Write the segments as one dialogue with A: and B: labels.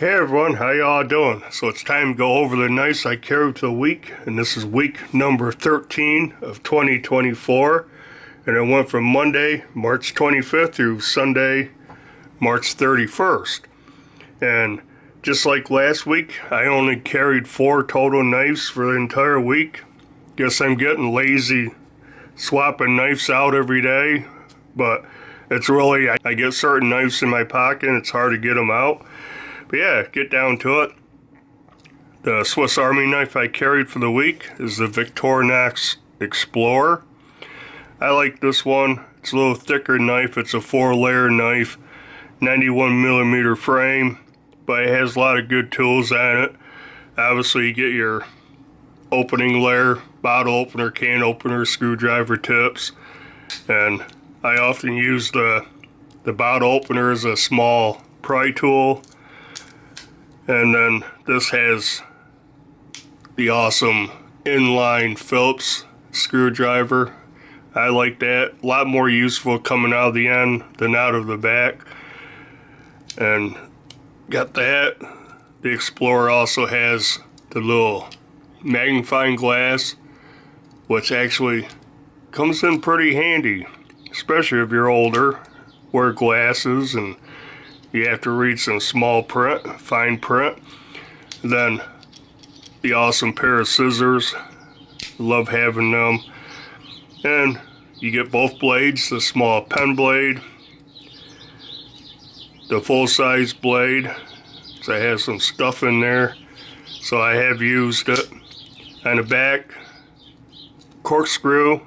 A: Hey everyone, how y'all doing? So it's time to go over the knives I carried for the week, and this is week number 13 of 2024, and it went from Monday, March 25th through Sunday, March 31st. And just like last week, I only carried 4 total knives for the entire week. Guess I'm getting lazy swapping knives out every day, but it's really, I get certain knives in my pocket and it's hard to get them out. But yeah, get down to it. The Swiss Army knife I carried for the week is the Victorinox Explorer. I like this one. It's a little thicker knife. It's a 4-layer knife, 91mm frame, but it has a lot of good tools on it. Obviously, you get your opening layer, bottle opener, can opener, screwdriver tips, and I often use the bottle opener as a small pry tool. And then this has the awesome inline Phillips screwdriver. I like that. A lot more useful coming out of the end than out of the back. And got that. The Explorer also has the little magnifying glass, which actually comes in pretty handy, especially if you're older, wear glasses and you have to read some small print, fine print. Then the awesome pair of scissors, love having them. And you get both blades, the small pen blade, the full-size blade. So I have some stuff in there, so I have used it. On the back, corkscrew.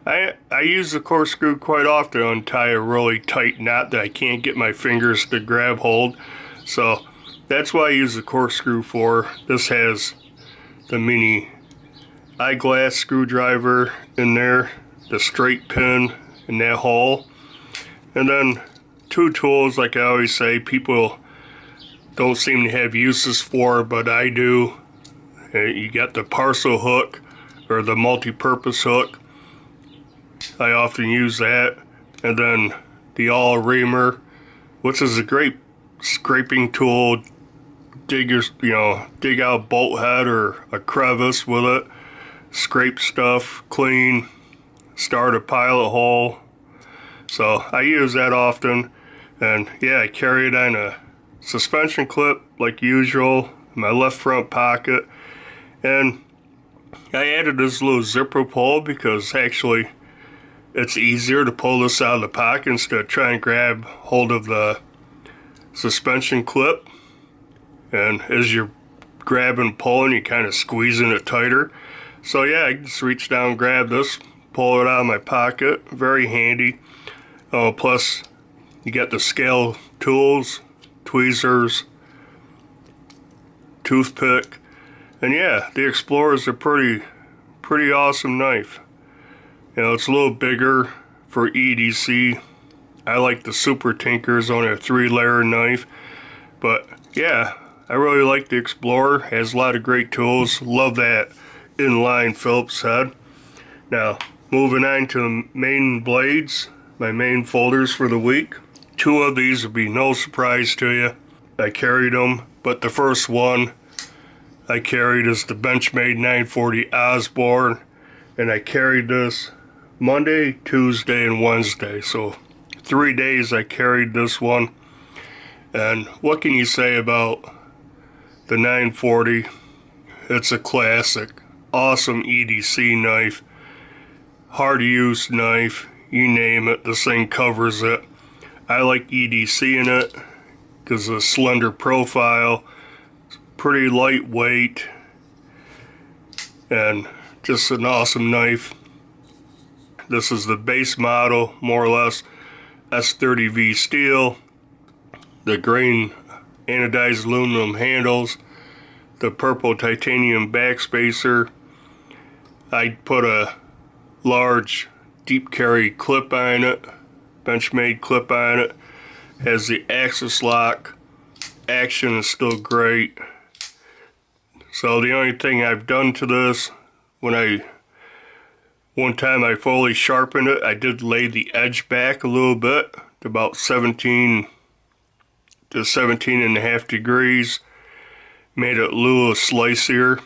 A: I use the corkscrew quite often to untie a really tight knot that I can't get my fingers to grab hold. So that's what I use the corkscrew for. This has the mini eyeglass screwdriver in there, the straight pin in that hole. And then 2 tools, like I always say, people don't seem to have uses for, but I do. You got the parcel hook or the multi-purpose hook. I often use that, and then the awl reamer, which is a great scraping tool. Dig out a bolt head or a crevice with it, scrape stuff clean, start a pilot hole. So I use that often, and yeah, I carry it on a suspension clip like usual in my left front pocket. And I added this little zipper pull because actually it's easier to pull this out of the pocket instead of trying to grab hold of the suspension clip. And as you're grabbing and pulling, you're kind of squeezing it tighter. So yeah, I just reach down, grab this, pull it out of my pocket. Very handy. Plus, you got the scale tools, tweezers, toothpick. And yeah, the Explorer is a pretty awesome knife. You know, it's a little bigger for EDC. I like the Super Tinker's on a 3-layer knife. But yeah, I really like the Explorer. Has a lot of great tools. Love that inline Phillips head. Now, moving on to the main blades, my main folders for the week. 2 of these will be no surprise to you. I carried them, but the first one I carried is the Benchmade 940 Osborne, and I carried this Monday, Tuesday, and Wednesday. So 3 days I carried this one. And what can you say about the 940? It's a classic, awesome EDC knife, hard to use knife, you name it, this thing covers it. I like EDC in it because of the slender profile, it's pretty lightweight, and just an awesome knife. This is the base model, more or less, S30V steel, the green anodized aluminum handles, the purple titanium backspacer. I put a large deep carry clip on it, Benchmade clip on it. Has the axis lock. Action is still great. So the only thing I've done to this, one time I fully sharpened it, I did lay the edge back a little bit, about 17 to 17.5 degrees. Made it a little slicier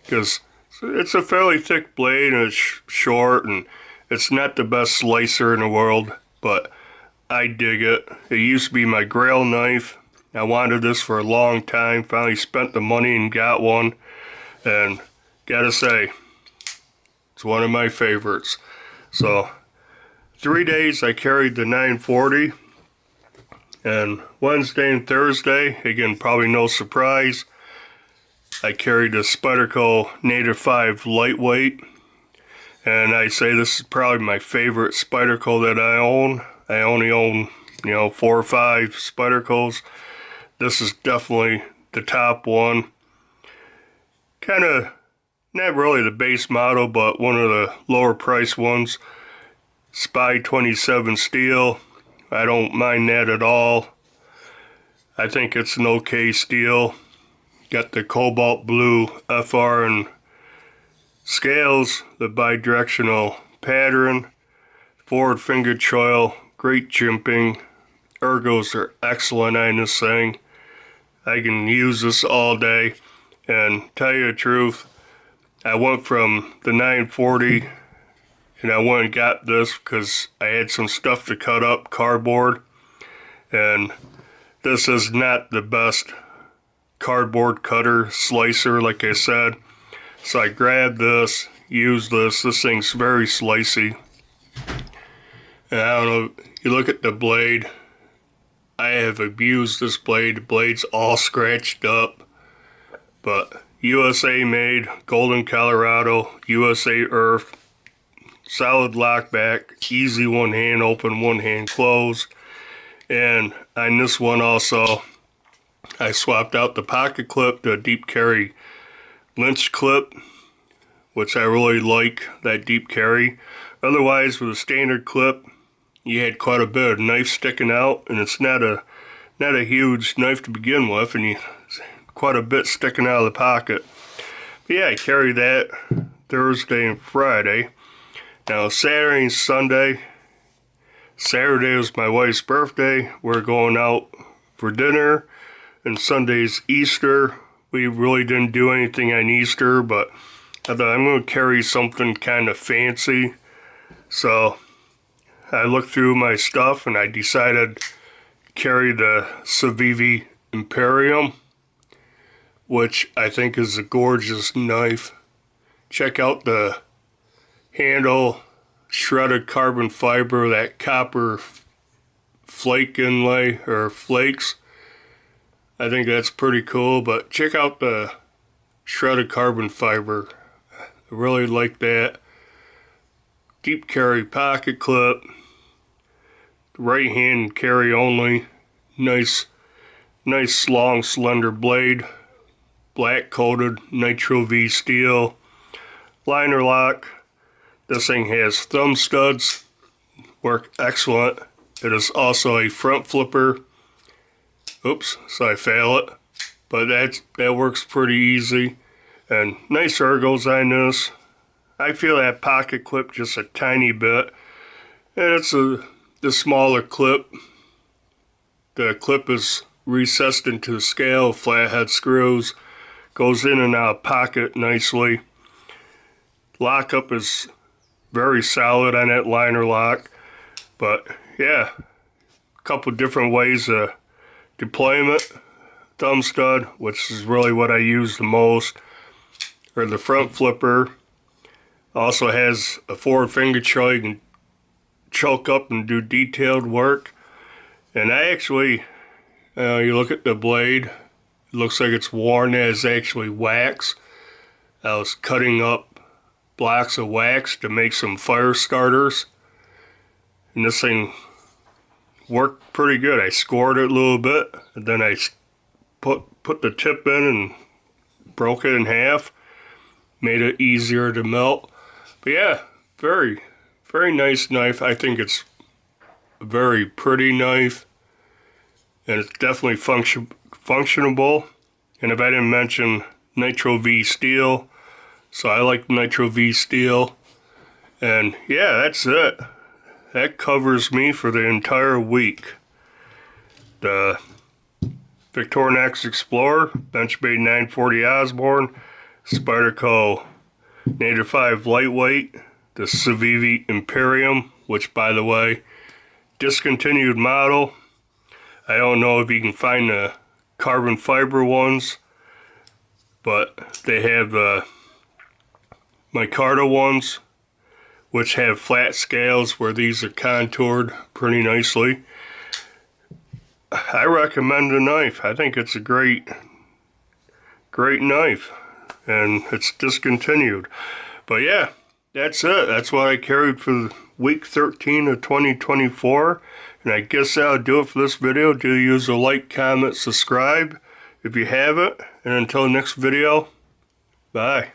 A: because it's a fairly thick blade and it's short, and it's not the best slicer in the world, but I dig it. It used to be my grail knife. I wanted this for a long time. Finally spent the money and got one, and gotta say, it's one of my favorites. So 3 days I carried the 940, and Wednesday and Thursday, again, probably no surprise, I carried the Spyderco NA5 lightweight, and I say this is probably my favorite Spyderco that I own. I only own, 4 or 5 Spydercos. This is definitely the top one. Kind of not really the base model, but one of the lower price ones. Spy 27 steel. I don't mind that at all. I think it's an okay steel. Got the cobalt blue FR and scales, the bidirectional pattern, forward finger choil, great jimping. Ergos are excellent on this thing. I can use this all day, and tell you the truth, I went from the 940 and I went and got this because I had some stuff to cut up, cardboard, and this is not the best cardboard cutter slicer, like I said. So I grabbed this, used this. This thing's very slicey. And I don't know, you look at the blade, I have abused this blade. The blade's all scratched up, but USA made, Golden, Colorado, USA earth, solid lockback, easy one hand open, one hand closed. And on this one also, I swapped out the pocket clip to a deep carry lynch clip, which I really like, that deep carry. Otherwise, with a standard clip, you had quite a bit of knife sticking out, and it's not a huge knife to begin with, and you quite a bit sticking out of the pocket. But yeah, I carried that Thursday and Friday. Now Saturday and Sunday. Saturday was my wife's birthday. We're going out for dinner, and Sunday's Easter. We really didn't do anything on Easter, but I thought I'm going to carry something kind of fancy. So I looked through my stuff and I decided to carry the Civivi Imperium, which I think is a gorgeous knife. Check out the handle, shredded carbon fiber, that copper flake inlay, or flakes. I think that's pretty cool, but check out the shredded carbon fiber. I really like that. Deep carry pocket clip, right hand carry only. Nice long slender blade, black coated nitro V steel, liner lock. This thing has thumb studs, work excellent. It is also a front flipper. Oops, so I fail it, but that works pretty easy. And nice ergos on this. I feel that pocket clip just a tiny bit, and it's the smaller clip. The clip is recessed into the scale, flathead screws, goes in and out of pocket nicely. Lockup is very solid on that liner lock, but yeah, a couple different ways of deployment. Thumb stud, which is really what I use the most, or the front flipper. Also has a forward finger choil. You can choke up and do detailed work. And I actually, you look at the blade, it looks like it's worn. It is actually wax. I was cutting up blocks of wax to make some fire starters, and this thing worked pretty good. I scored it a little bit, and then I put the tip in and broke it in half, made it easier to melt. But yeah, very nice knife. I think it's a very pretty knife, and it's definitely functionable. And if I didn't mention nitro V steel, so I like nitro V steel. And yeah, that's it. That covers me for the entire week. The Victorinox Explorer, Benchmade 940 Osborne, Spyderco NA5 Lightweight, the Civivi Imperium, which by the way, discontinued model. I don't know if you can find the carbon fiber ones, but they have the micarta ones, which have flat scales where these are contoured pretty nicely. I recommend the knife. I think it's a great knife, and it's discontinued. But yeah, that's it. That's what I carried for week 13 of 2024. And I guess that'll do it for this video. Do use a like, comment, subscribe if you haven't. And until next video, bye.